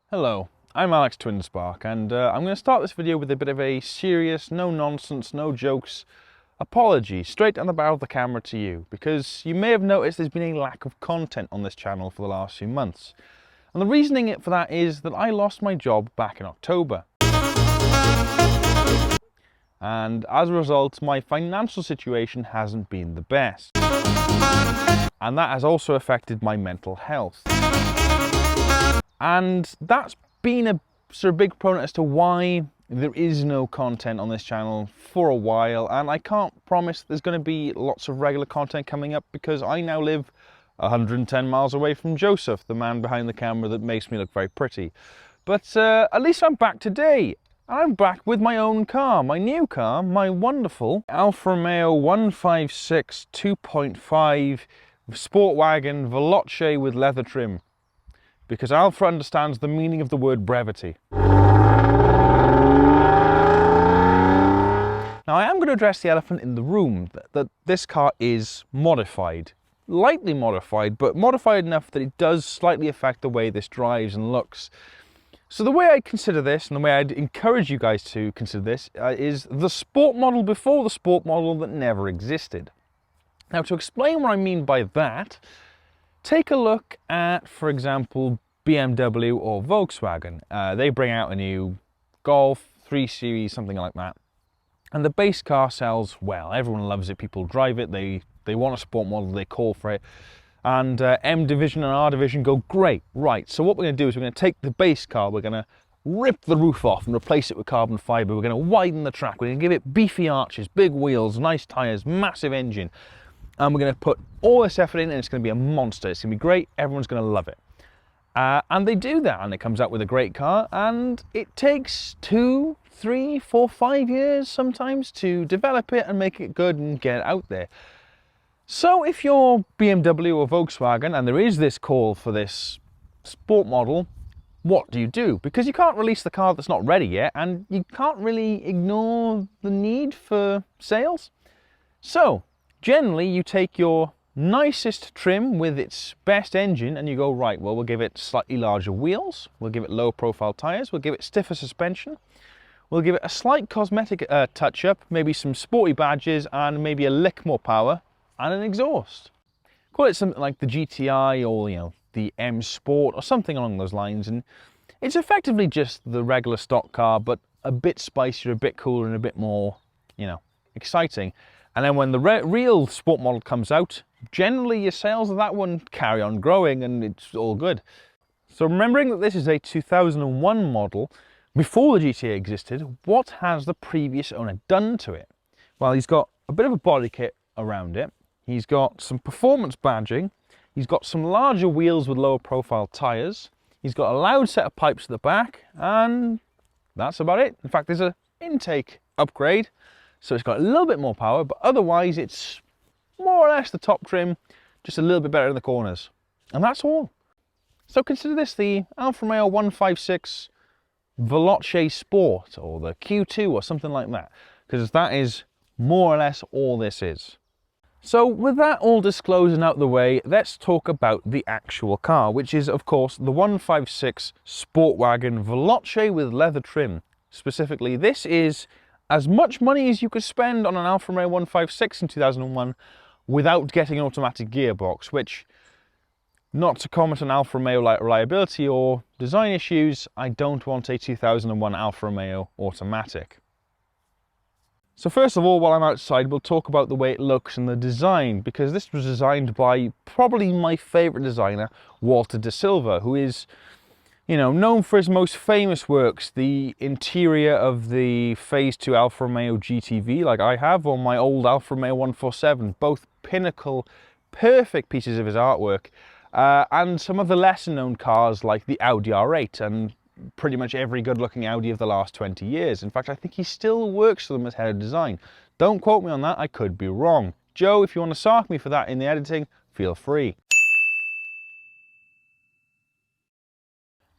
Hello, I'm Alex Twinspark, and I'm going to start this video with a bit of a serious, no nonsense, no jokes apology straight down the barrel of the camera to you, because you may have noticed there's been a lack of content on this channel for the last few months. And the reasoning for that is that I lost my job back in October. And as a result, my financial situation hasn't been the best. And that has also affected my mental health. And that's been a sort of big proponent as to why there is no content on this channel for a while, and I can't promise there's going to be lots of regular content coming up because I now live 110 miles away from Joseph, the man behind the camera that makes me look very pretty. But at least I'm back today. I'm back with my own car, my new car, my wonderful Alfa Romeo 156 2.5 Sportwagon Veloce with leather trim. Because Alfa understands the meaning of the word brevity. Now I am going to address the elephant in the room, that this car is modified. Lightly modified, but modified enough that it does slightly affect the way this drives and looks. So the way I consider this, and the way I'd encourage you guys to consider this, is the sport model before the sport model that never existed. Now to explain what I mean by that, take a look at, for example, BMW or Volkswagen. They bring out a new Golf 3 Series, something like that. And the base car sells well. Everyone loves it. People drive it. They want a sport model. They call for it. And M Division and R Division go, great, right. So what we're going to do is we're going to take the base car. We're going to rip the roof off and replace it with carbon fiber. We're going to widen the track. We're going to give it beefy arches, big wheels, nice tires, massive engine. And we're going to put all this effort in, and it's going to be a monster. It's going to be great. Everyone's going to love it. And they do that, and it comes out with a great car, and it takes 2, 3, 4, 5 years sometimes to develop it and make it good and get it out there. So if you're BMW or Volkswagen, and there is this call for this sport model, what do you do? Because you can't release the car that's not ready yet, and you can't really ignore the need for sales. So generally, you take your nicest trim with its best engine and you go, right, well, we'll give it slightly larger wheels, we'll give it low profile tires, we'll give it stiffer suspension, we'll give it a slight cosmetic touch-up, maybe some sporty badges and maybe a lick more power and an exhaust. Call it something like the GTI or, you know, the M Sport or something along those lines, and it's effectively just the regular stock car, but a bit spicier, a bit cooler and a bit more, you know, exciting. And then when the real sport model comes out, generally your sales of that one carry on growing and it's all good. So remembering that this is a 2001 model, before the GTA existed, what has the previous owner done to it? Well, he's got a bit of a body kit around it. He's got some performance badging. He's got some larger wheels with lower profile tires. He's got a loud set of pipes at the back, and that's about it. In fact, there's an intake upgrade. So it's got a little bit more power, but otherwise it's more or less the top trim, just a little bit better in the corners. And that's all. So consider this the Alfa Romeo 156 Veloce Sport, or the Q2 or something like that, because that is more or less all this is. So with that all disclosed and out of the way, let's talk about the actual car, which is of course the 156 Sportwagon Veloce with leather trim. Specifically, this is as much money as you could spend on an Alfa Romeo 156 in 2001 without getting an automatic gearbox, which, not to comment on Alfa Romeo reliability or design issues, I don't want a 2001 Alfa Romeo automatic. So first of all, while I'm outside, we'll talk about the way it looks and the design, because this was designed by probably my favourite designer, Walter de Silva, who is, you know, known for his most famous works, the interior of the Phase 2 Alfa Romeo GTV, like I have, or my old Alfa Romeo 147, both pinnacle, perfect pieces of his artwork, and some of the lesser known cars like the Audi R8 and pretty much every good-looking Audi of the last 20 years. In fact, I think he still works for them as head of design. Don't quote me on that, I could be wrong. Joe, if you want to sark me for that in the editing, feel free.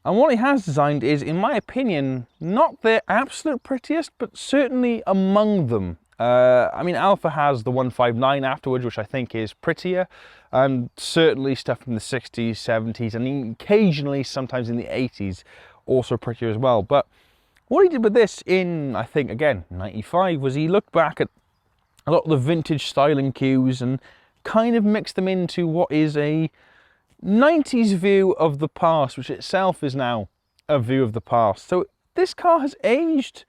And what he has designed is, in my opinion, not their absolute prettiest, but certainly among them. I mean, Alfa has the 159 afterwards, which I think is prettier, and certainly stuff from the 60s, 70s, and occasionally sometimes in the 80s also prettier as well. But what he did with this in, I think, again, 95, was he looked back at a lot of the vintage styling cues and kind of mixed them into what is a 90s view of the past, which itself is now a view of the past. So this car has aged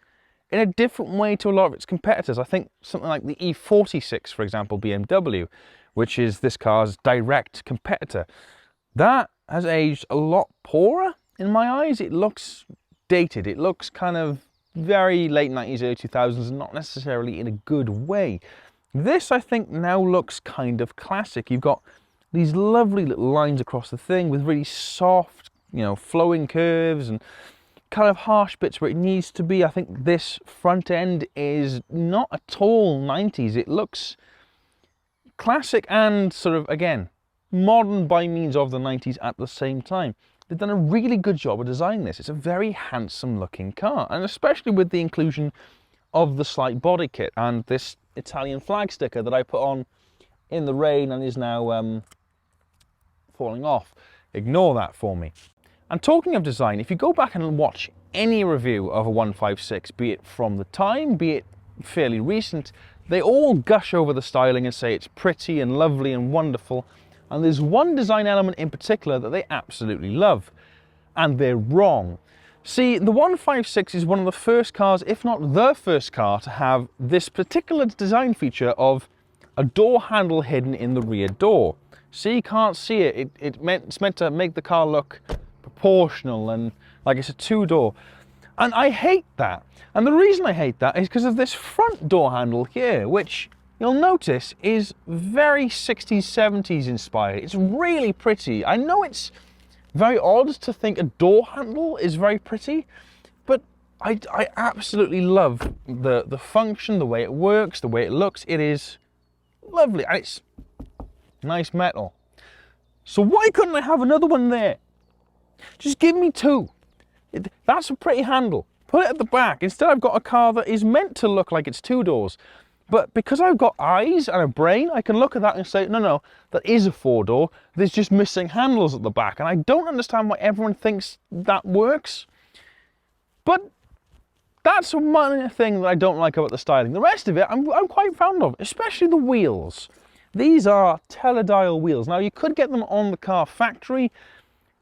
in a different way to a lot of its competitors. I think something like the E46, for example, BMW, which is this car's direct competitor, that has aged a lot poorer in my eyes. It looks dated. It looks kind of very late 90s, early 2000s, and not necessarily in a good way. This, I think, now looks kind of classic. You've got these lovely little lines across the thing with really soft, you know, flowing curves and kind of harsh bits where it needs to be. I think this front end is not at all 90s. It looks classic and sort of, again, modern by means of the 90s at the same time. They've done a really good job of designing this. It's a very handsome looking car, and especially with the inclusion of the slight body kit and this Italian flag sticker that I put on in the rain and is now falling off. Ignore that for me. And talking of design, if you go back and watch any review of a 156, be it from the time, be it fairly recent, they all gush over the styling and say it's pretty and lovely and wonderful. And there's one design element in particular that they absolutely love, and they're wrong. See, the 156 is one of the first cars, if not the first car, to have this particular design feature of a door handle hidden in the rear door. See, you can't see it. It's meant to make the car look proportional and like it's a two-door. And I hate that. And the reason I hate that is because of this front door handle here, which you'll notice is very 60s, 70s inspired. It's really pretty. I know it's very odd to think a door handle is very pretty, but I absolutely love the function, the way it works, the way it looks. It is lovely, and it's nice metal. So why couldn't I have another one there? Just give me two. That's a pretty handle. Put it at the back. Instead, I've got a car that is meant to look like it's two doors. But because I've got eyes and a brain, I can look at that and say, no, no, that is a four-door. There's just missing handles at the back. And I don't understand why everyone thinks that works. But that's one thing that I don't like about the styling. The rest of it, I'm quite fond of, especially the wheels. These are teledial wheels. Now, you could get them on the car factory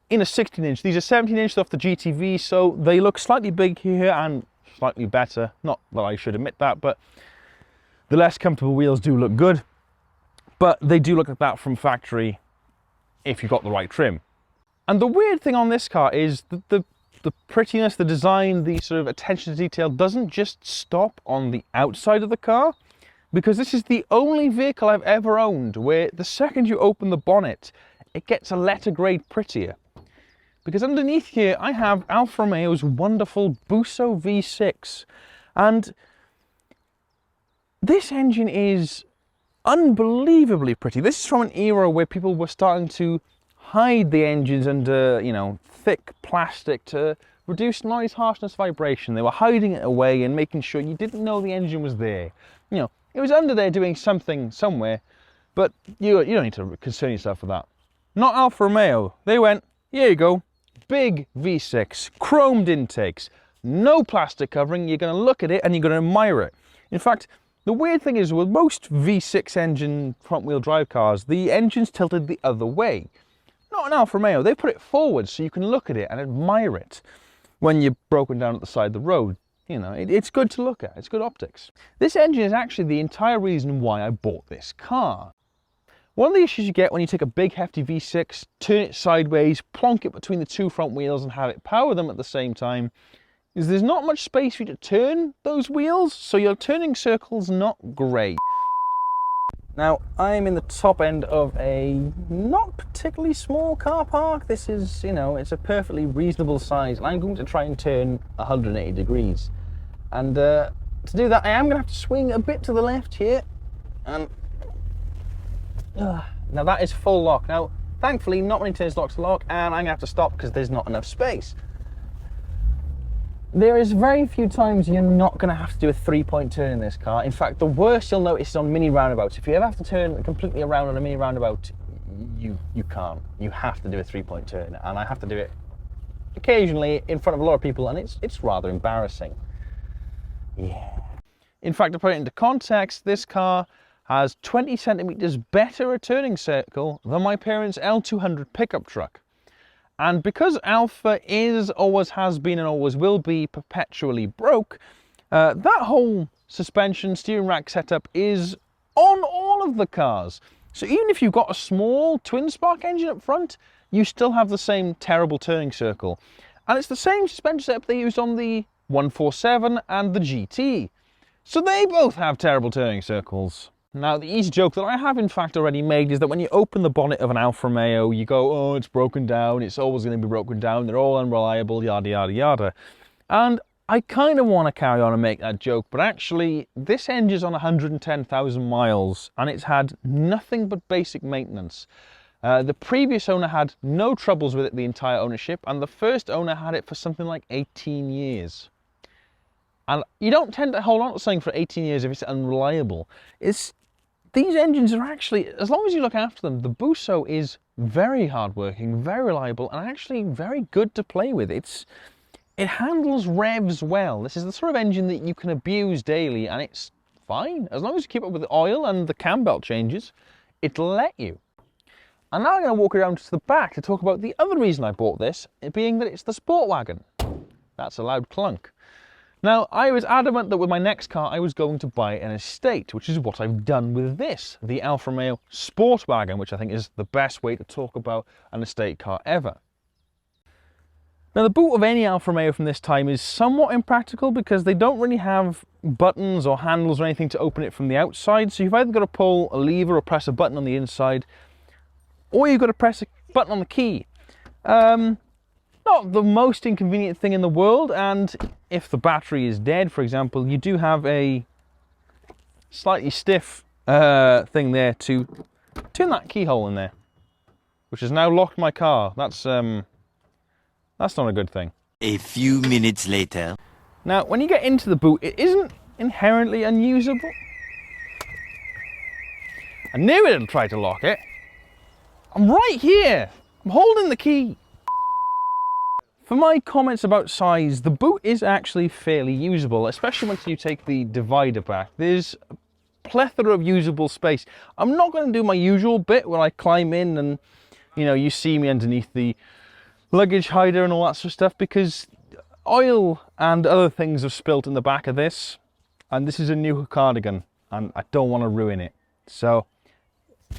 in a 16-inch. These are 17-inch off the GTV, so they look slightly big here and slightly better. Not that I should admit that, but the less comfortable wheels do look good, but they do look like that from factory if you've got the right trim. And the weird thing on this car is that the prettiness, the design, the sort of attention to detail doesn't just stop on the outside of the car, because this is the only vehicle I've ever owned where the second you open the bonnet, it gets a letter grade prettier. Because underneath here, I have Alfa Romeo's wonderful Busso V6. And this engine is unbelievably pretty. This is from an era where people were starting to hide the engines under, you know, thick plastic to reduce noise, harshness, vibration. They were hiding it away and making sure you didn't know the engine was there. You know, it was under there doing something somewhere, but you don't need to concern yourself with that. Not Alfa Romeo. They went, here you go, big V6, chromed intakes, no plastic covering. You're going to look at it and you're going to admire it. In fact, the weird thing is with most V6 engine front wheel drive cars, the engine's tilted the other way. Not an Alfa Romeo. They put it forward so you can look at it and admire it when you're broken down at the side of the road. You know, it's good to look at. It's good optics. This engine is actually the entire reason why I bought this car. One of the issues you get when you take a big hefty V6, turn it sideways, plonk it between the two front wheels and have it power them at the same time, is there's not much space for you to turn those wheels, so your turning circle's not great. Now, I'm in the top end of a not particularly small car park. This is, you know, it's a perfectly reasonable size, and I'm going to try and turn 180 degrees. And to do that, I am going to have to swing a bit to the left here, and now that is full lock. Now, thankfully, not many turns lock to lock, and I'm going to have to stop because there's not enough space. There is very few times you're not going to have to do a three-point turn in this car. In fact, the worst you'll notice is on mini roundabouts. If you ever have to turn completely around on a mini roundabout, you can't. You have to do a three-point turn, and I have to do it occasionally in front of a lot of people, and it's rather embarrassing. Yeah. In fact, to put it into context, this car has 20 centimeters better a turning circle than my parents' L200 pickup truck. And because Alfa is, always has been, and always will be perpetually broke, that whole suspension steering rack setup is on all of the cars. So even if you've got a small twin-spark engine up front, you still have the same terrible turning circle. And it's the same suspension setup they used on the 147 and the GT. So they both have terrible turning circles. Now, the easy joke that I have in fact already made is that when you open the bonnet of an Alfa Romeo, you go, oh, it's broken down, it's always going to be broken down, they're all unreliable, yada, yada, yada. And I kind of want to carry on and make that joke, but actually, this engine's on 110,000 miles, and it's had nothing but basic maintenance. The previous owner had no troubles with it the entire ownership, and the first owner had it for something like 18 years. And you don't tend to hold on to something for 18 years if it's unreliable. These engines are actually, as long as you look after them, the Busso is very hardworking, very reliable, and actually very good to play with. It handles revs well. This is the sort of engine that you can abuse daily, and it's fine. As long as you keep up with the oil and the cam belt changes, it'll let you. And now I'm going to walk around to the back to talk about the other reason I bought this, it being that it's the Sportwagon. That's a loud clunk. Now, I was adamant that with my next car, I was going to buy an estate, which is what I've done with this, the Alfa Romeo Sportwagon, which I think is the best way to talk about an estate car ever. Now, the boot of any Alfa Romeo from this time is somewhat impractical because they don't really have buttons or handles or anything to open it from the outside, so you've either got to pull a lever or press a button on the inside, or you've got to press a button on the key. Not the most inconvenient thing in the world, and if the battery is dead, for example, you do have a slightly stiff thing there to turn that keyhole in there, which has now locked my car. That's not a good thing. A few minutes later. Now, when you get into the boot, it isn't inherently unusable. I knew it'd try to lock it. I'm right here. I'm holding the key. For my comments about size, the boot is actually fairly usable, especially once you take the divider back. There's a plethora of usable space. I'm not going to do my usual bit where I climb in and, you know, you see me underneath the luggage hider and all that sort of stuff, because oil and other things have spilt in the back of this, and this is a new cardigan, and I don't want to ruin it. So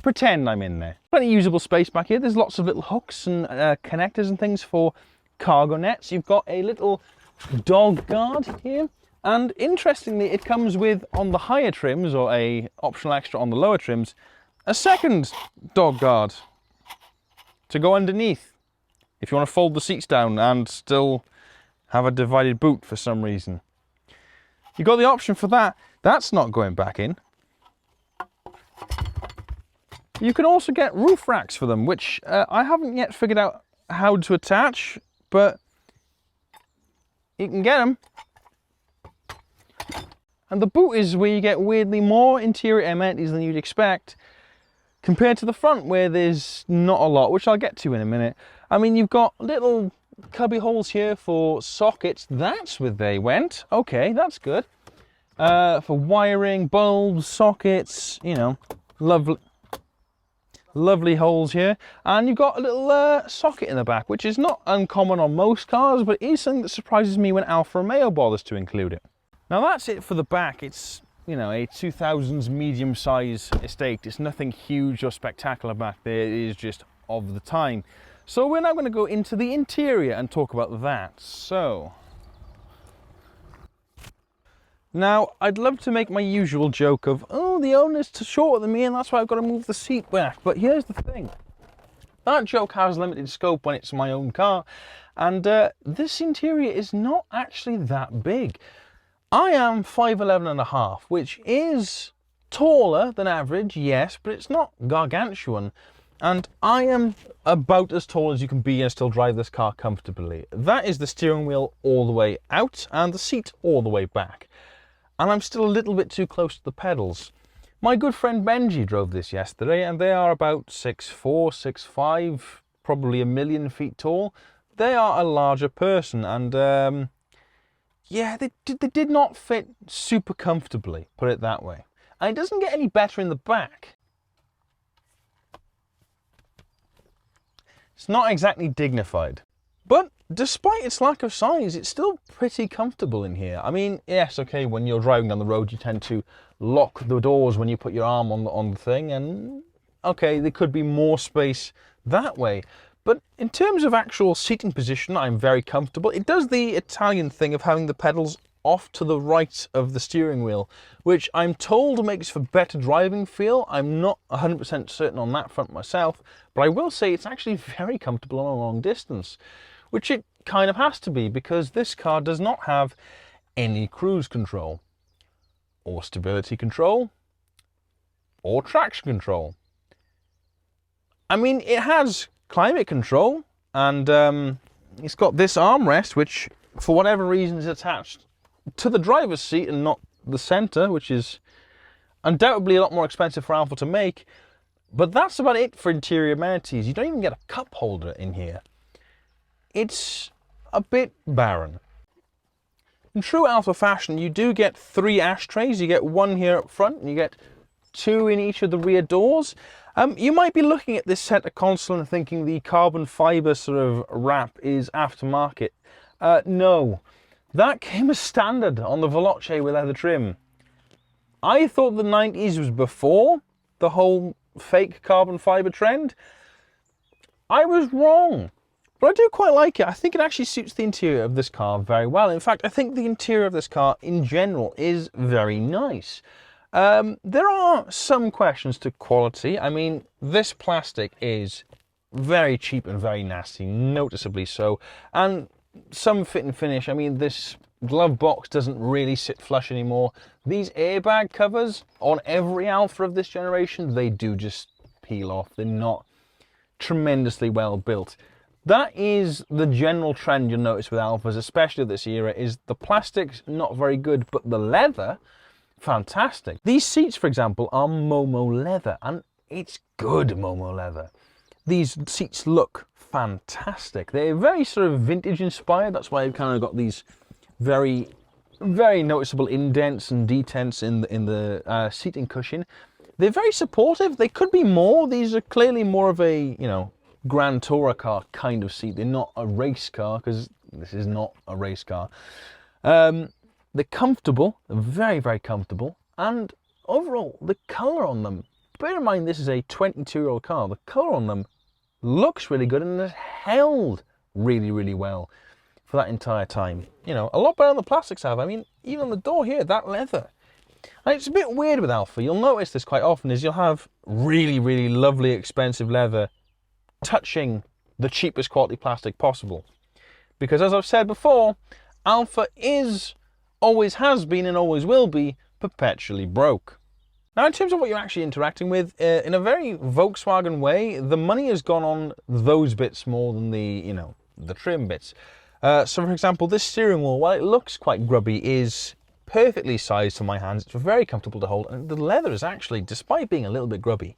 pretend I'm in there. Plenty of usable space back here. There's lots of little hooks and connectors and things for cargo nets. You've got a little dog guard here, and interestingly, it comes with, on the higher trims, or a optional extra on the lower trims, a second dog guard to go underneath if you want to fold the seats down and still have a divided boot for some reason. You've got the option for that. That's not going back in. You can also get roof racks for them, which I haven't yet figured out how to attach, but you can get them. And the boot is where you get weirdly more interior amenities than you'd expect, compared to the front where there's not a lot, which I'll get to in a minute. I mean, you've got little cubby holes here for sockets. That's where they went. Okay, that's good. For wiring, bulbs, sockets, you know, lovely holes here. And you've got a little socket in the back, which is not uncommon on most cars, but it is something that surprises me when Alfa Romeo bothers to include it. Now that's it for the back. It's, you know, a 2000s medium-size estate. It's nothing huge or spectacular back there. It is just of the time. So we're now going to go into the interior and talk about that. So now I'd love to make my usual joke of, oh, the owner's shorter than me and that's why I've got to move the seat back. But here's the thing. That joke has limited scope when it's my own car, and this interior is not actually that big. I am 5'11½", which is taller than average, yes, but it's not gargantuan. And I am about as tall as you can be and still drive this car comfortably. That is the steering wheel all the way out and the seat all the way back. And I'm still a little bit too close to the pedals. My good friend Benji drove this yesterday, and they are about 6'4", 6'5", probably a million feet tall. they are a larger person, and yeah, they did not fit super comfortably, put it that way. And it doesn't get any better in the back. It's not exactly dignified. But despite its lack of size, it's still pretty comfortable in here. I mean, yes, okay, when you're driving down the road, you tend to lock the doors when you put your arm on the thing, and okay, there could be more space that way. But in terms of actual seating position, I'm very comfortable. It does the Italian thing of having the pedals off to the right of the steering wheel, which I'm told makes for better driving feel. I'm not 100% certain on that front myself, but I will say it's actually very comfortable on a long distance, which it kind of has to be, because this car does not have any cruise control, or stability control, or traction control. I mean, it has climate control, and it's got this armrest, which for whatever reason is attached to the driver's seat and not the center, which is undoubtedly a lot more expensive for Alfa to make. But that's about it for interior amenities. You don't even get a cup holder in here. It's a bit barren. In true Alfa fashion, you do get 3 ashtrays. You get 1 here up front, and you get 2 in each of the rear doors. You might be looking at this center console and thinking the carbon fiber sort of wrap is aftermarket. No, that came as standard on the Veloce with leather trim. I thought the 90s was before the whole fake carbon fiber trend. I was wrong, but I do quite like it. I think it actually suits the interior of this car very well. In fact, I think the interior of this car in general is very nice. There are some questions to quality. I mean, this plastic is very cheap and very nasty, noticeably so. And some fit and finish. I mean, this glove box doesn't really sit flush anymore. These airbag covers on every Alfa of this generation, they do just peel off. They're not tremendously well built. That is the general trend you'll notice with Alfas, especially this era, is the plastic's not very good, but the leather, fantastic. These seats, for example, are Momo leather, and it's good Momo leather. These seats look fantastic. They're very sort of vintage inspired. That's why I've kind of got these very, very noticeable indents and detents in the seating cushion. They're very supportive. They could be more. These are clearly more of a, you know, Grand Tourer car kind of seat. They're not a race car, because this is not a race car. They're comfortable, very, very comfortable, and overall, the colour on them, bear in mind this is a 22-year-old car, the colour on them looks really good and has held really, really well for that entire time. You know, a lot better than the plastics have. I mean, even on the door here, that leather. And it's a bit weird with Alfa. You'll notice this quite often, is you'll have really, really lovely, expensive leather touching the cheapest quality plastic possible. Because as I've said before, Alfa is, always has been and always will be, perpetually broke. Now, in terms of what you're actually interacting with, in a very Volkswagen way, the money has gone on those bits more than the, you know, the trim bits. So for example, this steering wheel, while it looks quite grubby, is perfectly sized for my hands. It's very comfortable to hold, and the leather is actually, despite being a little bit grubby,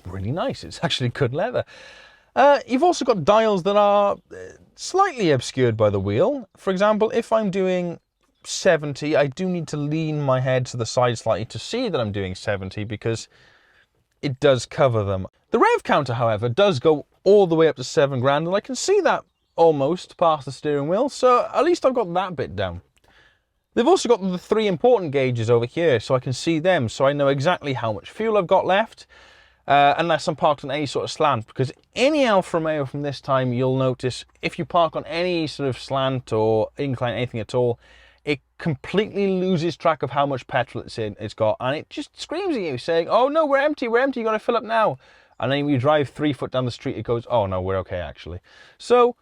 really nice. It's actually good leather. You've also got dials that are slightly obscured by the wheel. For example, if I'm doing 70, I do need to lean my head to the side slightly to see that I'm doing 70, because it does cover them. The rev counter, however, does go all the way up to 7 grand, and I can see that almost past the steering wheel, so at least I've got that bit down. They've also got the 3 important gauges over here, so I can see them, so I know exactly how much fuel I've got left, unless I'm parked on any sort of slant, because any Alfa Romeo from this time, you'll notice, if you park on any sort of slant or incline, anything at all, it completely loses track of how much petrol it's got, and it just screams at you saying, oh no, we're empty, you gotta fill up now. And then when you drive 3 foot down the street, it goes, oh no, we're okay actually. So,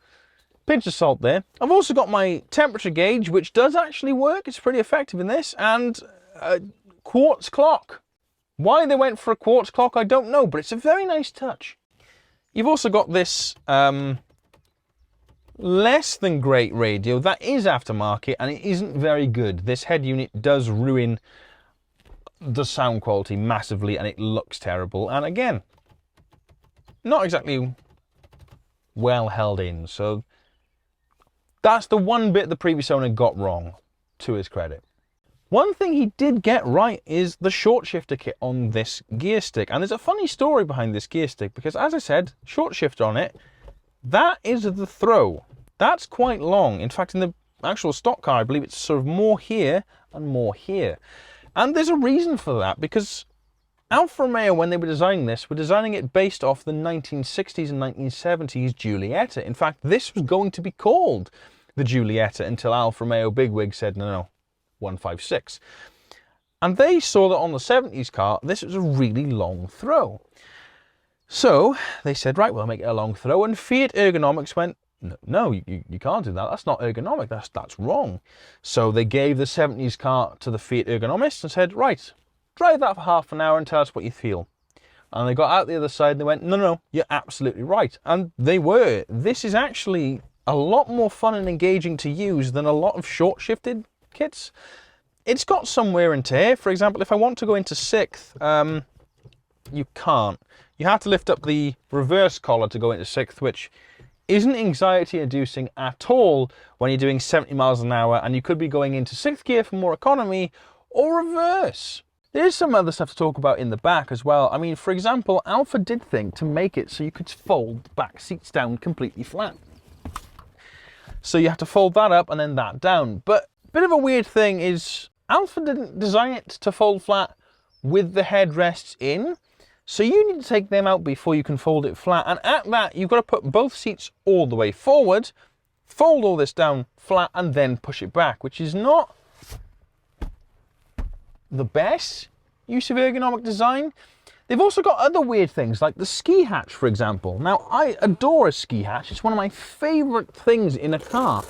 pinch of salt there. I've also got my temperature gauge, which does actually work. It's pretty effective in this, and a quartz clock. Why they went for a quartz clock, I don't know, but it's a very nice touch. You've also got this less than great radio that is aftermarket, and it isn't very good. This head unit does ruin the sound quality massively, and it looks terrible, and again, not exactly well held in. So That's the one bit the previous owner got wrong, to his credit. One thing he did get right is the short shifter kit on this gear stick. And there's a funny story behind this gear stick because, as I said, short shifter on it, that is the throw. That's quite long. In fact, in the actual stock car, I believe it's sort of more here and more here. And there's a reason for that, because Alfa Romeo, when they were designing this, were designing it based off the 1960s and 1970s Giulietta. In fact, this was going to be called the Giulietta until Alfa Romeo bigwig said, no, 156. And they saw that on the 70s car, this was a really long throw. So they said, right, we'll make it a long throw. And Fiat Ergonomics went, no, you can't do that. That's not ergonomic. That's wrong. So they gave the 70s car to the Fiat Ergonomists and said, right, drive that for half an hour and tell us what you feel. And they got out the other side and they went, no, you're absolutely right. And they were. This is actually a lot more fun and engaging to use than a lot of short shifted kits. It's got some wear and tear. For example, if I want to go into sixth, you can't. You have to lift up the reverse collar to go into sixth, which isn't anxiety inducing at all when you're doing 70 miles an hour and you could be going into sixth gear for more economy or reverse. There's some other stuff to talk about in the back as well. I mean, for example, Alfa did think to make it so you could fold the back seats down completely flat. So you have to fold that up and then that down. But a bit of a weird thing is Alfa didn't design it to fold flat with the headrests in. So you need to take them out before you can fold it flat. And at that, you've got to put both seats all the way forward, fold all this down flat, and then push it back, which is not the best use of ergonomic design. They've also got other weird things, like the ski hatch, for example. Now, I adore a ski hatch. It's one of my favorite things in a car.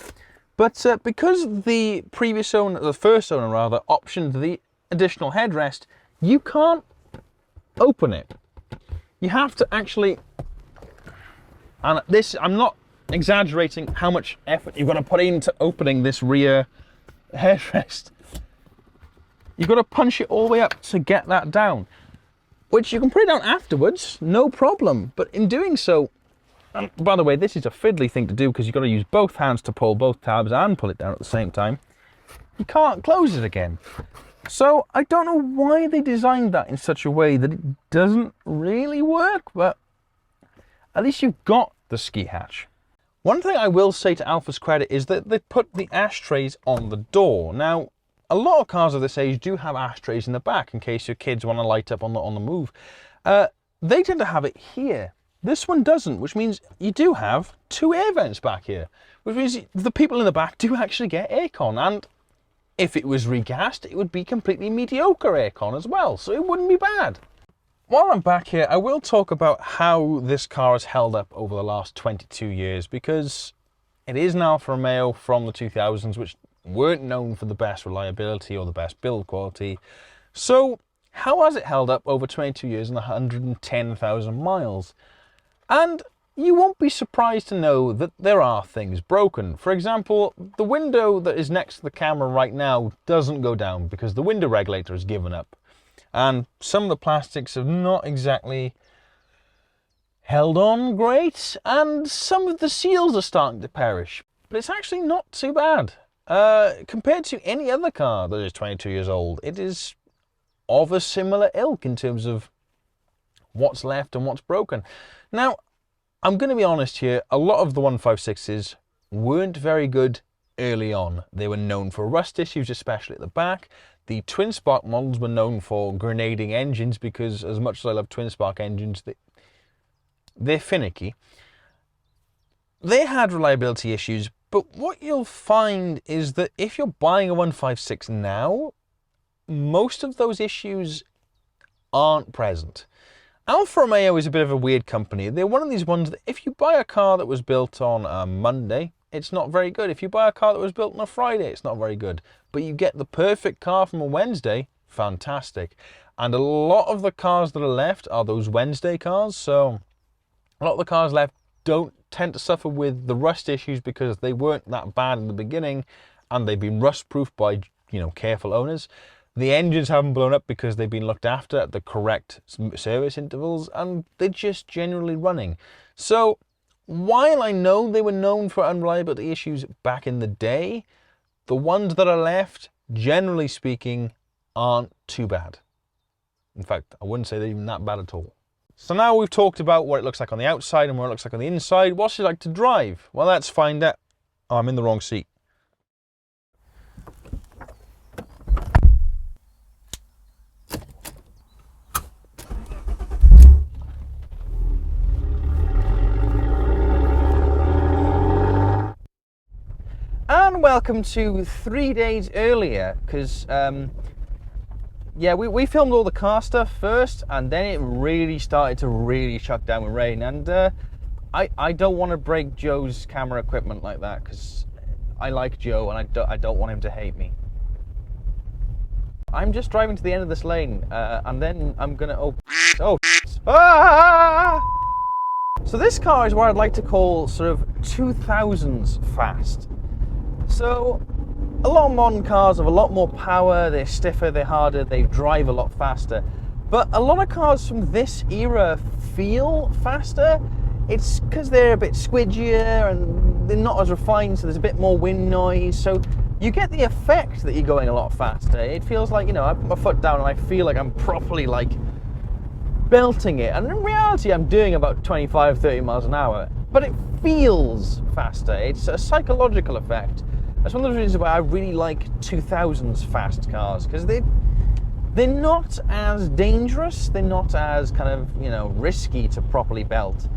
But because the previous owner, the first owner rather, optioned the additional headrest, you can't open it. You have to actually, and this, I'm not exaggerating how much effort you've got to put into opening this rear headrest. You've got to punch it all the way up to get that down, which you can put it down afterwards, no problem. But in doing so, and by the way, this is a fiddly thing to do because you've got to use both hands to pull both tabs and pull it down at the same time. You can't close it again. So I don't know why they designed that in such a way that it doesn't really work, but at least you've got the ski hatch. One thing I will say to Alfa's credit is that they put the ashtrays on the door. Now, a lot of cars of this age do have ashtrays in the back in case your kids want to light up on the move. They tend to have it here. This one doesn't, which means you do have two air vents back here, which means the people in the back do actually get aircon. And if it was recast, it would be completely mediocre aircon as well, so it wouldn't be bad. While I'm back here, I will talk about how this car has held up over the last 22 years, because it is an Alfa Romeo from the 2000s, which weren't known for the best reliability or the best build quality. So how has it held up over 22 years and 110,000 miles? And you won't be surprised to know that there are things broken. For example, the window that is next to the camera right now doesn't go down because the window regulator has given up. And some of the plastics have not exactly held on great, and some of the seals are starting to perish. But it's actually not too bad. Compared to any other car that is 22 years old, it is of a similar ilk in terms of what's left and what's broken. Now, I'm going to be honest here, a lot of the 156s weren't very good early on. They were known for rust issues, especially at the back. The Twinspark models were known for grenading engines because, as much as I love Twinspark engines, they're finicky. They had reliability issues, but what you'll find is that if you're buying a 156 now, most of those issues aren't present. Alfa Romeo is a bit of a weird company. They're one of these ones that if you buy a car that was built on a Monday, it's not very good. If you buy a car that was built on a Friday, it's not very good. But you get the perfect car from a Wednesday, fantastic. And a lot of the cars that are left are those Wednesday cars. So a lot of the cars left don't tend to suffer with the rust issues because they weren't that bad in the beginning and they've been rust-proofed by, careful owners. The engines haven't blown up because they've been looked after at the correct service intervals and they're just generally running. So while I know they were known for unreliability issues back in the day, the ones that are left, generally speaking, aren't too bad. In fact, I wouldn't say they're even that bad at all. So now we've talked about what it looks like on the outside and what it looks like on the inside. What's it like to drive? Well, let's find out. Oh, I'm in the wrong seat. And welcome to 3 days earlier, because yeah, we filmed all the car stuff first, and then it really started to chuck down with rain. And I don't want to break Joe's camera equipment like that, because I like Joe and I don't want him to hate me. I'm just driving to the end of this lane, and then I'm gonna ah! So this car is what I'd like to call sort of 2000s fast. So a lot of modern cars have a lot more power, they're stiffer, they're harder, they drive a lot faster. But a lot of cars from this era feel faster. It's because they're a bit squidgier and they're not as refined, so there's a bit more wind noise. So you get the effect that you're going a lot faster. It feels like, you know, I put my foot down and I feel like I'm properly like belting it. And in reality, I'm doing about 25, 30 miles an hour, but it feels faster. It's a psychological effect. That's one of the reasons why I really like 2000s fast cars, because they're not as dangerous, they're not as kind of, you know, risky to properly belt,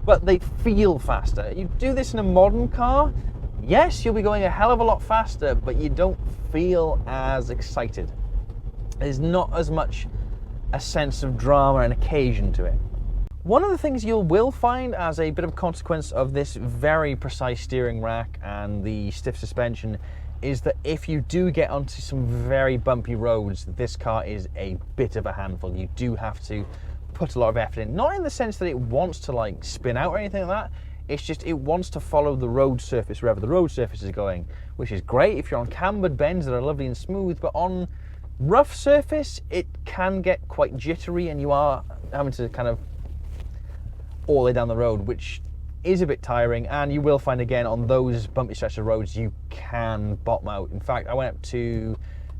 but they feel faster. You do this in a modern car, yes, you'll be going a hell of a lot faster, but you don't feel as excited. There's not as much a sense of drama and occasion to it. One of the things you will find as a bit of a consequence of this very precise steering rack and the stiff suspension is that if you do get onto some very bumpy roads, this car is a bit of a handful. You do have to put a lot of effort in. Not in the sense that it wants to like spin out or anything like that, it's just it wants to follow the road surface wherever the road surface is going, which is great if you're on cambered bends that are lovely and smooth, but on rough surface it can get quite jittery and you are having to kind of all the way down the road, which is a bit tiring. And you will find again on those bumpy stretches of roads you can bottom out. In fact, I went up to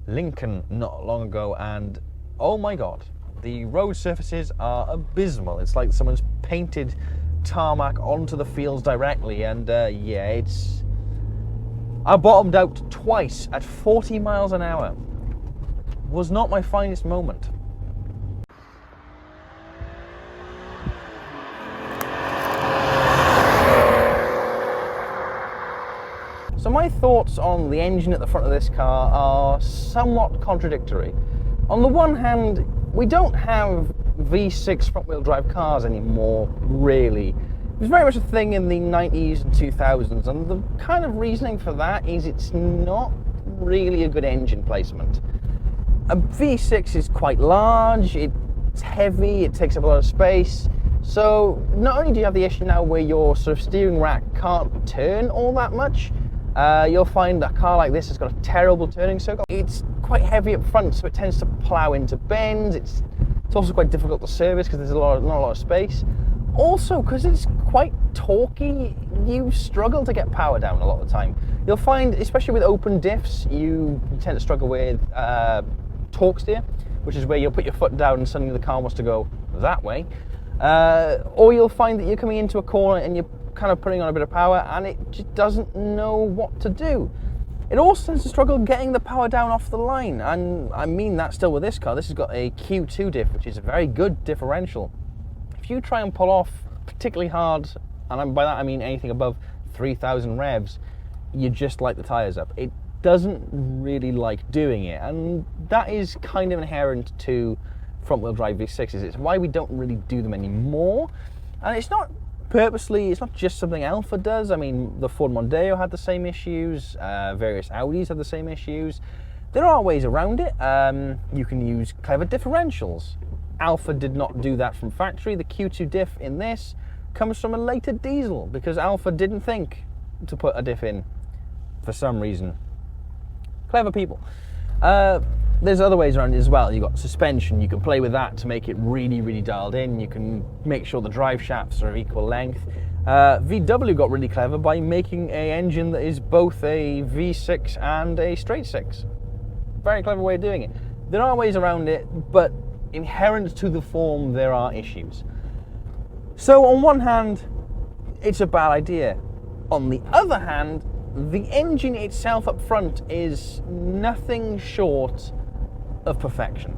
Lincoln not long ago and oh my god, the road surfaces are abysmal. It's like someone's painted tarmac onto the fields directly, and yeah, I bottomed out twice at 40 miles an hour. Was not my finest moment. So my thoughts on the engine at the front of this car are somewhat contradictory. On the one hand, we don't have V6 front-wheel drive cars anymore, really. It was very much a thing in the 90s and 2000s, and the kind of reasoning for that is it's not really a good engine placement. A V6 is quite large, it's heavy, it takes up a lot of space. So not only do you have the issue now where your sort of steering rack can't turn all that much, you'll find a car like this has got a terrible turning circle. It's quite heavy up front, so it tends to plow into bends. It's also quite difficult to service because there's not a lot of space. Also, because it's quite torquey, you struggle to get power down a lot of the time. You'll find, especially with open diffs, you tend to struggle with torque steer, which is where you'll put your foot down and suddenly the car wants to go that way. Or you'll find that you're coming into a corner and you're kind of putting on a bit of power and it just doesn't know what to do. It also tends to struggle getting the power down off the line, and I mean that still with this car. This has got a Q2 diff, which is a very good differential. If you try and pull off particularly hard, and by that I mean anything above 3,000 revs, you just light the tyres up. It doesn't really like doing it, and that is kind of inherent to front-wheel drive V6s. It's why we don't really do them anymore, and it's not purposely, it's not just something Alfa does. I mean, the Ford Mondeo had the same issues, various Audis had the same issues. There are ways around it. You can use clever differentials. Alfa did not do that from factory. The Q2 diff in this comes from a later diesel because Alfa didn't think to put a diff in for some reason. Clever people. there's other ways around it as well. You've got suspension, you can play with that to make it really, really dialed in. You can make sure the drive shafts are of equal length. VW got really clever by making an engine that is both a V6 and a straight six. Very clever way of doing it. There are ways around it, but inherent to the form, there are issues. So on one hand, it's a bad idea. On the other hand, the engine itself up front is nothing short of perfection.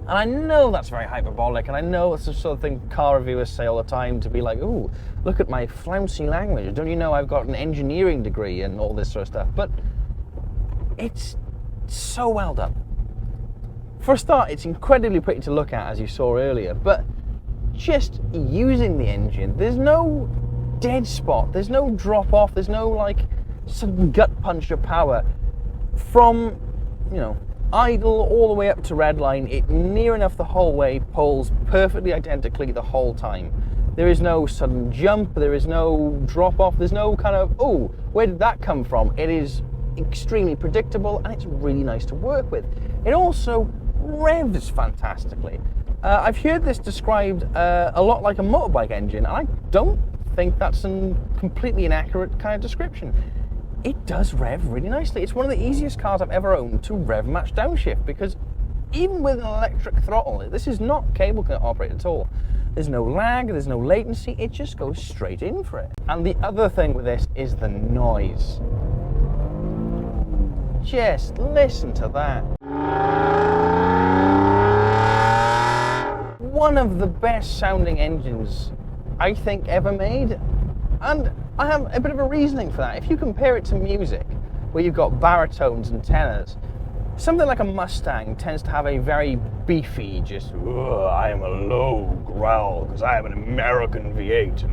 And I know that's very hyperbolic, and I know it's the sort of thing car reviewers say all the time to be like, ooh, look at my flouncy language. Don't you know I've got an engineering degree and all this sort of stuff? But it's so well done. For a start, it's incredibly pretty to look at, as you saw earlier, but just using the engine, there's no dead spot, there's no drop off, there's no like sudden gut punch of power. From, you know, idle all the way up to redline, it near enough the whole way pulls perfectly identically the whole time. There is no sudden jump, there is no drop off, there's no kind of, oh, where did that come from? It is extremely predictable, and it's really nice to work with. It also revs fantastically. I've heard this described a lot like a motorbike engine, and I don't think that's a completely inaccurate kind of description. It does rev really nicely. It's one of the easiest cars I've ever owned to rev match downshift, because even with an electric throttle, this is not cable operated at all. There's no lag, there's no latency, it just goes straight in for it. And the other thing with this is the noise. Just listen to that. One of the best sounding engines I think ever made. And I have a bit of a reasoning for that. If you compare it to music, where you've got baritones and tenors, something like a Mustang tends to have a very beefy, just, I am a low growl because I have an American V8,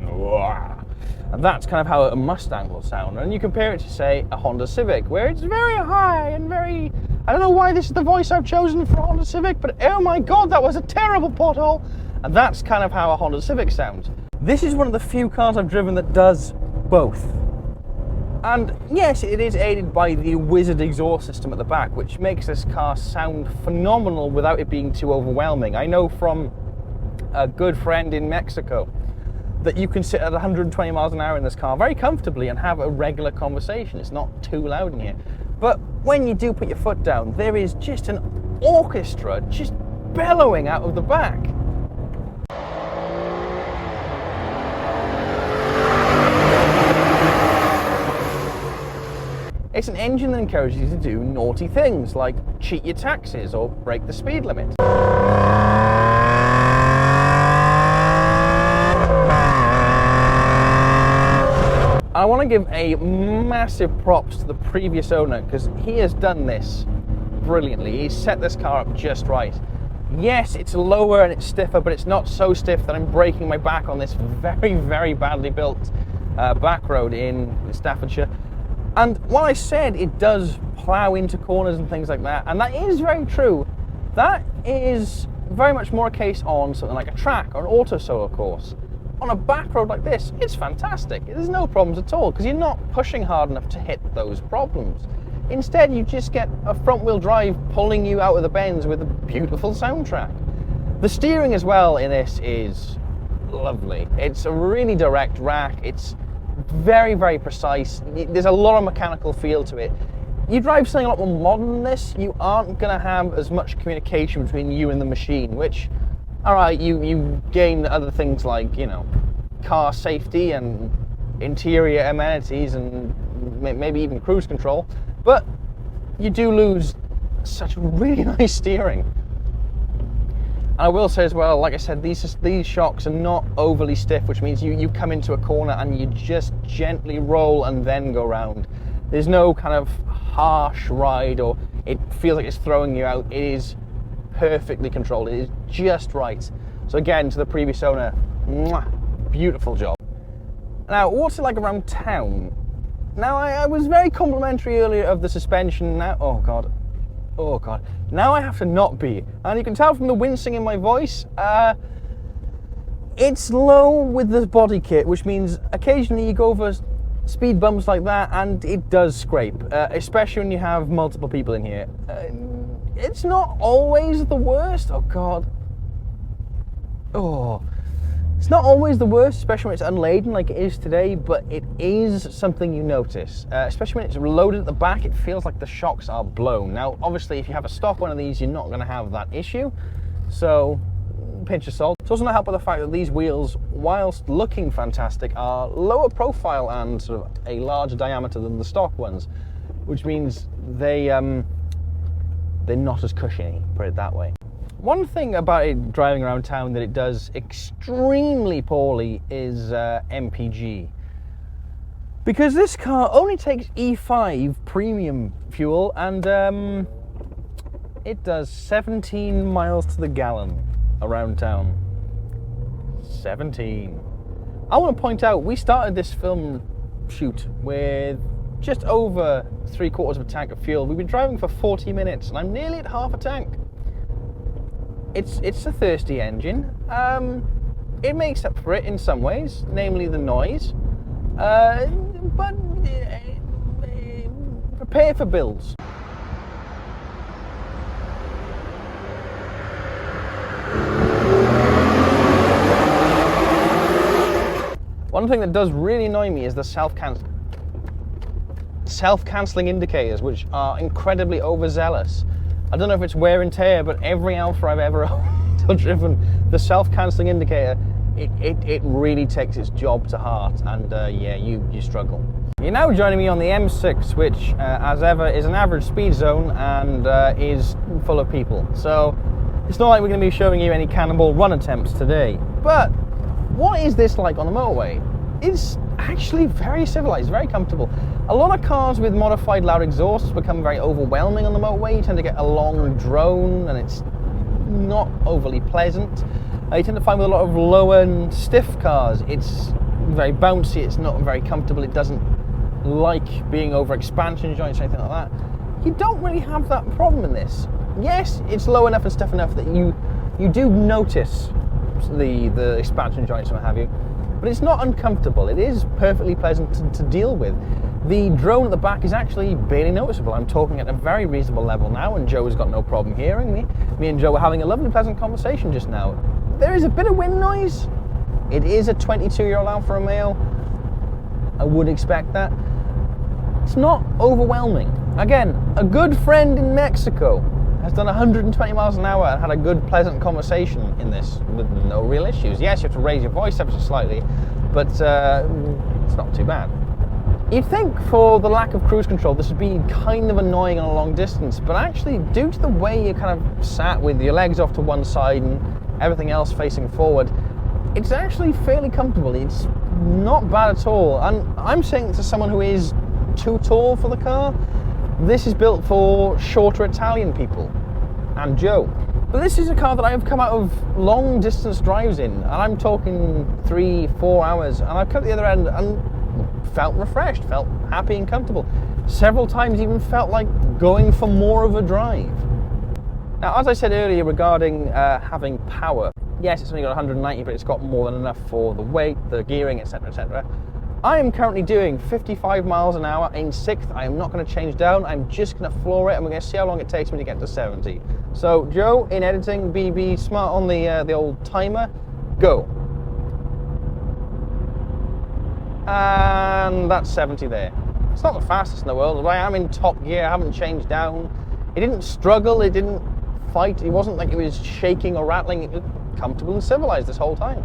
and that's kind of how a Mustang will sound. And you compare it to, say, a Honda Civic, where it's very high and very, I don't know why this is the voice I've chosen for Honda Civic, but oh my God, that was a terrible pothole. And that's kind of how a Honda Civic sounds. This is one of the few cars I've driven that does both. And yes, it is aided by the Wizzard Exhaust System at the back, which makes this car sound phenomenal without it being too overwhelming. I know from a good friend in Mexico that you can sit at 120 miles an hour in this car very comfortably and have a regular conversation. It's not too loud in here. But when you do put your foot down, there is just an orchestra just bellowing out of the back. It's an engine that encourages you to do naughty things like cheat your taxes or break the speed limit. I want to give a massive props to the previous owner, because he has done this brilliantly. He's set this car up just right. Yes, it's lower and it's stiffer, but it's not so stiff that I'm breaking my back on this very, very badly built back road in Staffordshire. And while I said it does plough into corners and things like that, and that is very true, that is very much more a case on something like a track or an auto solo course. On a back road like this, it's fantastic. There's no problems at all, because you're not pushing hard enough to hit those problems. Instead, you just get a front-wheel drive pulling you out of the bends with a beautiful soundtrack. The steering as well in this is lovely. It's a really direct rack. It's very, very precise. There's a lot of mechanical feel to it. You drive something a lot more modern than this, you aren't going to have as much communication between you and the machine, which, alright, you gain other things like, you know, car safety and interior amenities and maybe even cruise control, but you do lose such really nice steering. And I will say as well, like I said, these shocks are not overly stiff, which means you come into a corner and you just gently roll and then go round. There's no kind of harsh ride or it feels like it's throwing you out. It is perfectly controlled. It is just right. So again, to the previous owner, mwah, beautiful job. Now, what's it like around town? Now, I was very complimentary earlier of the suspension. Now, oh God. Now I have to not be. And you can tell from the wincing in my voice, it's low with the body kit, which means occasionally you go over speed bumps like that and it does scrape, especially when you have multiple people in here. it's not always the worst. Oh God. Oh. It's not always the worst, especially when it's unladen like it is today, but it is something you notice. Especially when it's loaded at the back, it feels like the shocks are blown. Now, obviously, if you have a stock one of these, you're not going to have that issue. So, pinch of salt. It's also not helped by the fact that these wheels, whilst looking fantastic, are lower profile and sort of a larger diameter than the stock ones, which means they're not as cushiony, put it that way. One thing about it driving around town that it does extremely poorly is MPG. Because this car only takes E5 premium fuel and it does 17 miles to the gallon around town. 17. I want to point out, we started this film shoot with just over 3/4 of a tank of fuel. We've been driving for 40 minutes and I'm nearly at half a tank. It's a thirsty engine. It makes up for it in some ways, namely the noise. But prepare for bills. One thing that does really annoy me is the self-cancelling indicators, which are incredibly overzealous. I don't know if it's wear and tear, but every Alfa I've ever owned or driven, the self-cancelling indicator, it really takes its job to heart, and yeah, you struggle. You're now joining me on the M6, which, as ever, is an average speed zone and is full of people. So it's not like we're going to be showing you any cannonball run attempts today. But what is this like on the motorway? It's actually very civilized, very comfortable. A lot of cars with modified loud exhausts become very overwhelming on the motorway. You tend to get a long drone and it's not overly pleasant. You tend to find with a lot of low and stiff cars, it's very bouncy, it's not very comfortable, it doesn't like being over expansion joints or anything like that. You don't really have that problem in this. Yes, it's low enough and stiff enough that you do notice the expansion joints and what have you, but it's not uncomfortable. It is perfectly pleasant to deal with. The drone at the back is actually barely noticeable. I'm talking at a very reasonable level now, and Joe has got no problem hearing me. Me and Joe were having a lovely, pleasant conversation just now. There is a bit of wind noise. It is a 22-year-old Alfa Romeo. I would expect that. It's not overwhelming. Again, a good friend in Mexico has done 120 miles an hour and had a good, pleasant conversation in this with no real issues. Yes, you have to raise your voice ever so slightly, but it's not too bad. You'd think for the lack of cruise control this would be kind of annoying on a long distance, but actually due to the way you kind of sat with your legs off to one side and everything else facing forward, it's actually fairly comfortable. It's not bad at all, and I'm saying this as someone who is too tall for the car. This is built for shorter Italian people, and Joe. But this is a car that I have come out of long distance drives in, and I'm talking 3-4 hours, and I've come to the other end and felt refreshed, felt happy and comfortable. Several times even felt like going for more of a drive. Now, as I said earlier regarding having power, yes, it's only got 190, but it's got more than enough for the weight, the gearing, etc., etc. I am currently doing 55 miles an hour in 6th. I am not going to change down. I'm just going to floor it, and we're going to see how long it takes me to get to 70. So, Joe, in editing, be smart on the old timer. Go. And that's 70 there. It's not the fastest in the world, but I am in top gear. I haven't changed down. It didn't struggle. It didn't fight. It wasn't like it was shaking or rattling. It was comfortable and civilized this whole time.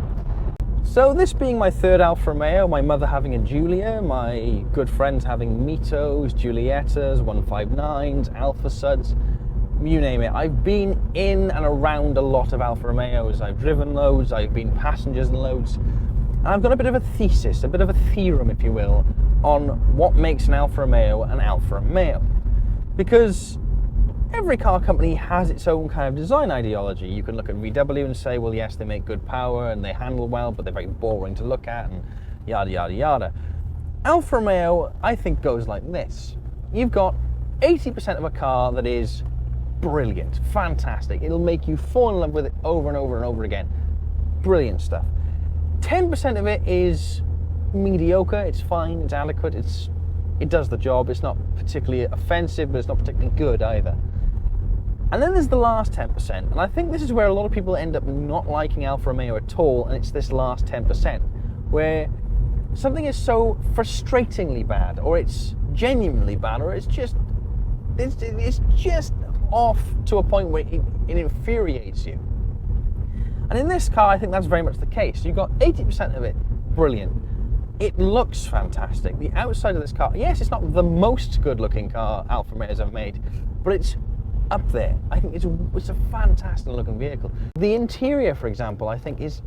So this being my third Alfa Romeo, my mother having a Giulia, my good friends having Mitos, Giuliettas, 159s, Alfa Suds, you name it. I've been in and around a lot of Alfa Romeos. I've driven loads, I've been passengers in loads. And I've got a bit of a thesis, a bit of a theorem, if you will, on what makes an Alfa Romeo an Alfa Romeo. Because every car company has its own kind of design ideology. You can look at VW and say, well, yes, they make good power and they handle well, but they're very boring to look at and yada, yada, yada. Alfa Romeo, I think, goes like this. You've got 80% of a car that is brilliant, fantastic. It'll make you fall in love with it over and over and over again. Brilliant stuff. 10% of it is mediocre, it's fine, it's adequate, it does the job, it's not particularly offensive, but it's not particularly good either. And then there's the last 10%, and I think this is where a lot of people end up not liking Alfa Romeo at all, and it's this last 10%, where something is so frustratingly bad, or it's genuinely bad, or it's just off to a point where it infuriates you. And in this car, I think that's very much the case. You've got 80% of it brilliant. It looks fantastic. The outside of this car, yes, it's not the most good-looking car Alfa Romeo's ever made, but it's up there. I think it's a fantastic looking vehicle. The interior, for example, I think is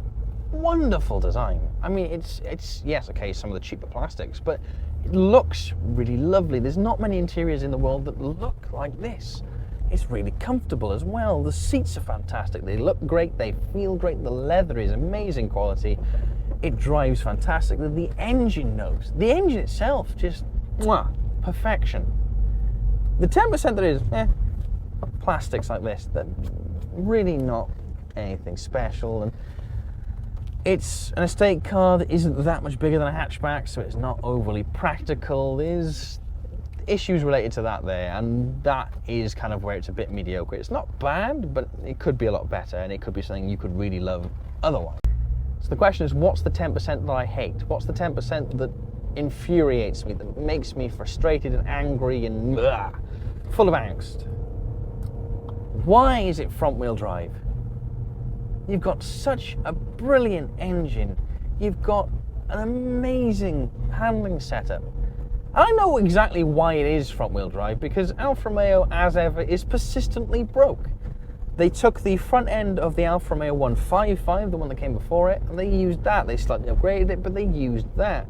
wonderful design. I mean, it's yes, okay, some of the cheaper plastics, but it looks really lovely. There's not many interiors in the world that look like this. It's really comfortable as well. The seats are fantastic. They look great. They feel great. The leather is amazing quality. It drives fantastically. The engine knows. The engine itself, just perfection. The 10% that is, plastics like this, that really not anything special, and it's an estate car that isn't that much bigger than a hatchback, so it's not overly practical. There's issues related to that there, and that is kind of where it's a bit mediocre. It's not bad, but it could be a lot better, and it could be something you could really love otherwise. So the question is, what's the 10% that I hate? What's the 10% that infuriates me, that makes me frustrated and angry and full of angst? Why is it front-wheel drive? You've got such a brilliant engine. You've got an amazing handling setup. I know exactly why it is front-wheel drive, because Alfa Romeo, as ever, is persistently broke. They took the front end of the Alfa Romeo 155, the one that came before it, and they used that. They slightly upgraded it, but they used that.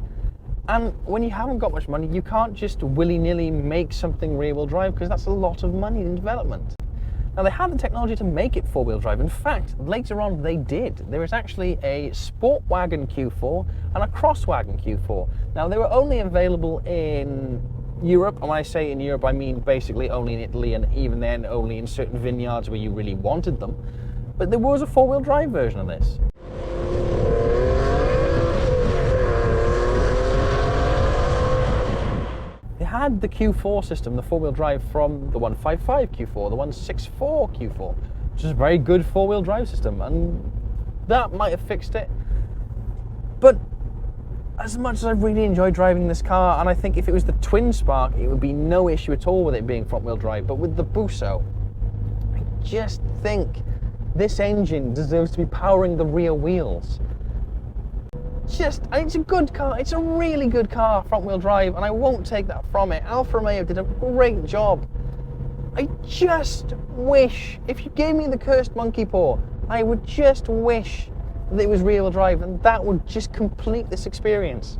And when you haven't got much money, you can't just willy-nilly make something rear-wheel drive, because that's a lot of money in development. Now, they had the technology to make it four-wheel drive. In fact, later on they did. There is actually a Sportwagon Q4 and a Crosswagon Q4. Now, they were only available in Europe, and when I say in Europe, I mean basically only in Italy, and even then only in certain vineyards where you really wanted them. But there was a four-wheel drive version of this. They had the Q4 system, the four-wheel drive from the 155 Q4, the 164 Q4, which is a very good four-wheel drive system, and that might have fixed it. But as much as I really enjoy driving this car, and I think if it was the Twinspark, it would be no issue at all with it being front-wheel drive, but with the Busso, I just think this engine deserves to be powering the rear wheels. It's a good car. It's a really good car, front-wheel drive, and I won't take that from it. Alfa Romeo did a great job. I just wish, if you gave me the cursed monkey paw, I would just wish that it was rear-wheel drive, and that would just complete this experience.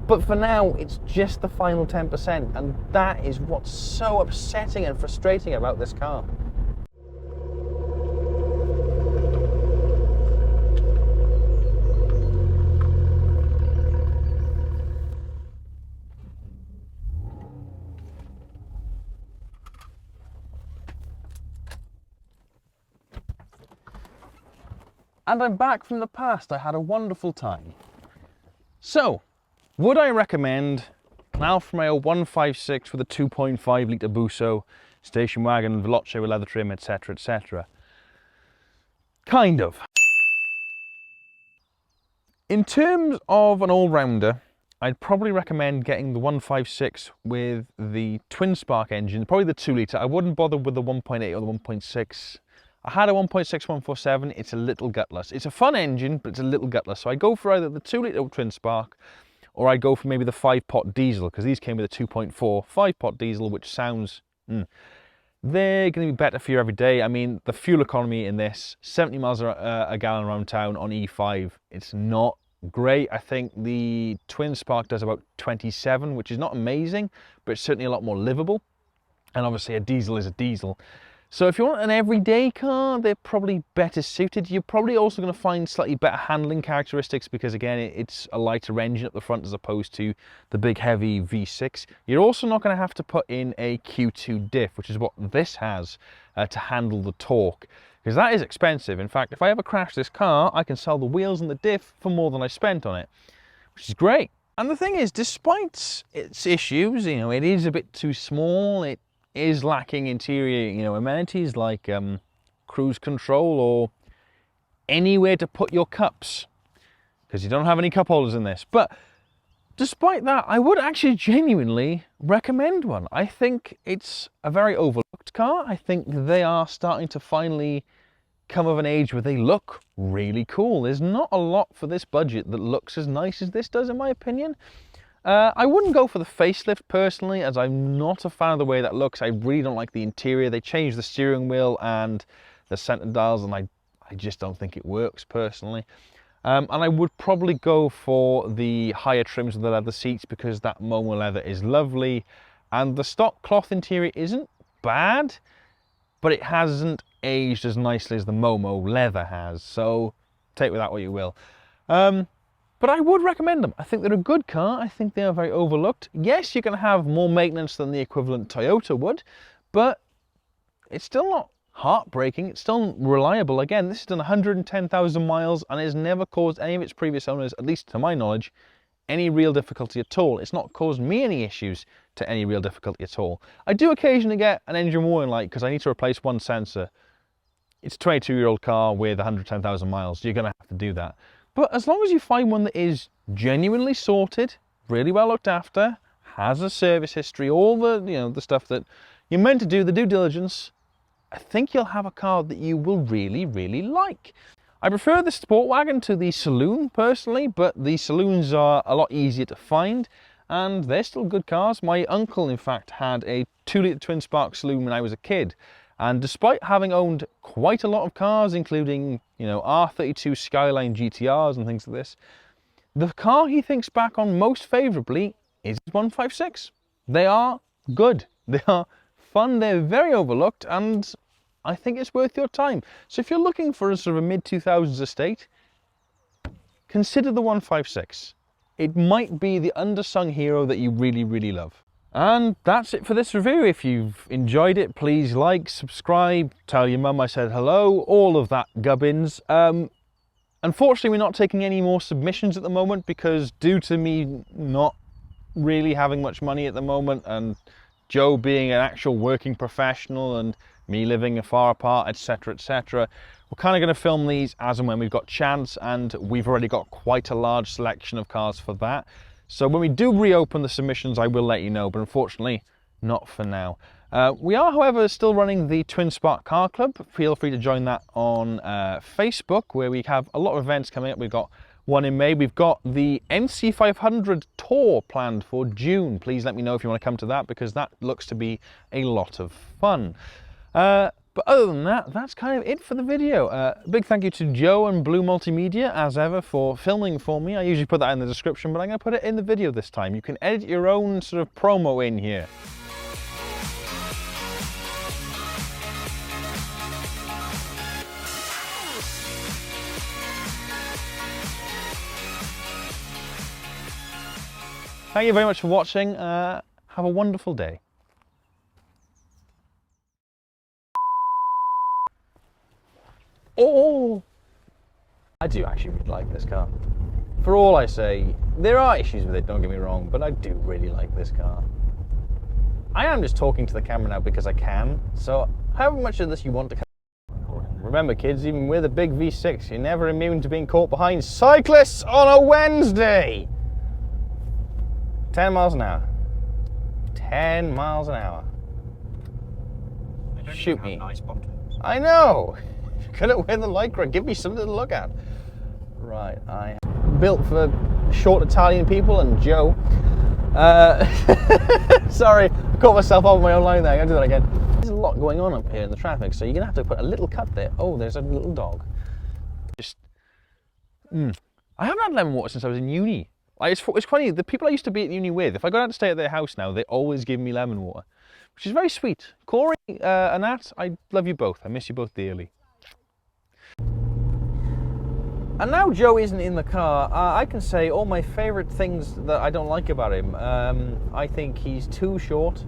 But for now, it's just the final 10%, and that is what's so upsetting and frustrating about this car. And I'm back from the past. I had a wonderful time. So, would I recommend an Alfa Romeo 156 with a 2.5 litre Busso, station wagon, Veloce with leather trim, etc, etc? Kind of. In terms of an all-rounder, I'd probably recommend getting the 156 with the Twinspark engine, probably the 2 litre. I wouldn't bother with the 1.8 or the 1.6. I had a 1.6147, it's a little gutless. It's a fun engine, but it's a little gutless. So I go for either the 2 litre Twinspark, or I go for maybe the 5-pot diesel, because these came with a 2.4 5-pot diesel, which sounds, they're going to be better for you every day. I mean, the fuel economy in this, 70 miles a gallon around town on E5, it's not great. I think the Twinspark does about 27, which is not amazing, but it's certainly a lot more livable. And obviously a diesel is a diesel. So if you want an everyday car, they're probably better suited. You're probably also going to find slightly better handling characteristics, because again, it's a lighter engine at the front as opposed to the big heavy V6. You're also not going to have to put in a Q2 diff, which is what this has to handle the torque, because that is expensive. In fact, if I ever crash this car, I can sell the wheels and the diff for more than I spent on it, which is great. And the thing is, despite its issues, you know, it is a bit too small. is lacking interior, you know, amenities like cruise control or anywhere to put your cups, because you don't have any cup holders in this. But despite that, I would actually genuinely recommend one. I think it's a very overlooked car. I think they are starting to finally come of an age where they look really cool. There's not a lot for this budget that looks as nice as this does, in my opinion. I wouldn't go for the facelift personally, as I'm not a fan of the way that looks. I really don't like the interior. They changed the steering wheel and the center dials, and I just don't think it works personally. And I would probably go for the higher trims with the leather seats, because that Momo leather is lovely, and the stock cloth interior isn't bad, but it hasn't aged as nicely as the Momo leather has, so take with that what you will. But I would recommend them. I think they're a good car. I think they are very overlooked. Yes, you're going to have more maintenance than the equivalent Toyota would, but it's still not heartbreaking. It's still reliable. Again, this has done 110,000 miles and has never caused any of its previous owners, at least to my knowledge, any real difficulty at all. It's not caused me any issues to any real difficulty at all. I do occasionally get an engine warning light because I need to replace one sensor. It's a 22-year-old car with 110,000 miles. So you're going to have to do that. But as long as you find one that is genuinely sorted, really well looked after, has a service history, all the, you know, the stuff that you're meant to do, the due diligence, I think you'll have a car that you will really, really like. I prefer the Sportwagon to the Saloon personally, but the Saloons are a lot easier to find and they're still good cars. My uncle, in fact, had a 2-litre Twinspark Saloon when I was a kid. And despite having owned quite a lot of cars, including, you know, R32 Skyline GTRs and things like this, the car he thinks back on most favourably is his 156. They are good. They are fun. They're very overlooked, and I think it's worth your time. So if you're looking for a sort of a mid-2000s estate, consider the 156. It might be the undersung hero that you really, really love. And that's it for this review. If you've enjoyed it, please like, subscribe, tell your mum I said hello, all of that gubbins. Unfortunately, we're not taking any more submissions at the moment because due to me not really having much money at the moment and Joe being an actual working professional and me living far apart, etc, etc, we're kind of going to film these as and when we've got chance, and we've already got quite a large selection of cars for that. So when we do reopen the submissions, I will let you know, but unfortunately, not for now. We are, however, still running the Twinspark Car Club. Feel free to join that on Facebook, where we have a lot of events coming up. We've got one in May. We've got the NC500 tour planned for June. Please let me know if you want to come to that, because that looks to be a lot of fun. But other than that, that's kind of it for the video. Big thank you to Joe and Blue Multimedia, as ever, for filming for me. I usually put that in the description, but I'm going to put it in the video this time. You can edit your own sort of promo in here. Thank you very much for watching. Have a wonderful day. Oh, I do actually really like this car. For all I say, there are issues with it, don't get me wrong, but I do really like this car. I am just talking to the camera now because I can, so however much of this you want to remember, kids, even with a big V6, you're never immune to being caught behind cyclists on a Wednesday. 10 miles an hour. 10 miles an hour. Shoot me. Nice bottoms. I know. Couldn't wear the Lycra. Give me something to look at. Right, I built for short Italian people and Joe. Sorry, I caught myself off my own line there. I'm gonna do that again. There's a lot going on up here in the traffic, so you're gonna have to put a little cut there. Oh, there's a little dog. Just, I haven't had lemon water since I was in uni. It's funny, the people I used to be at uni with, if I go out to stay at their house now, they always give me lemon water, which is very sweet. Corey and Nat, I love you both. I miss you both dearly. And now Joe isn't in the car, I can say all my favourite things that I don't like about him. I think he's too short.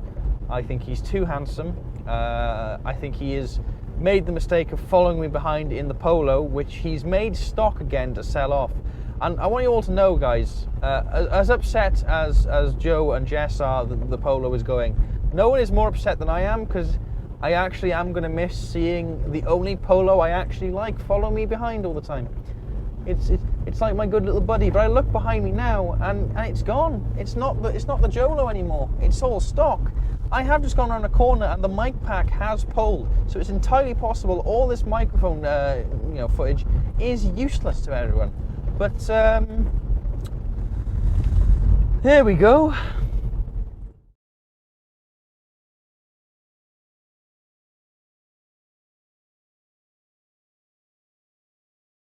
I think he's too handsome. I think he has made the mistake of following me behind in the Polo, which he's made stock again to sell off. And I want you all to know, guys, as upset as Joe and Jess are that the Polo is going, No one is more upset than I am, because I actually am going to miss seeing the only Polo I actually like follow me behind all the time. It's like my good little buddy, but I look behind me now and it's gone. It's not the Jolo anymore. It's all stock. I have just gone around a corner and the mic pack has pulled, so it's entirely possible all this microphone footage is useless to everyone. But there we go.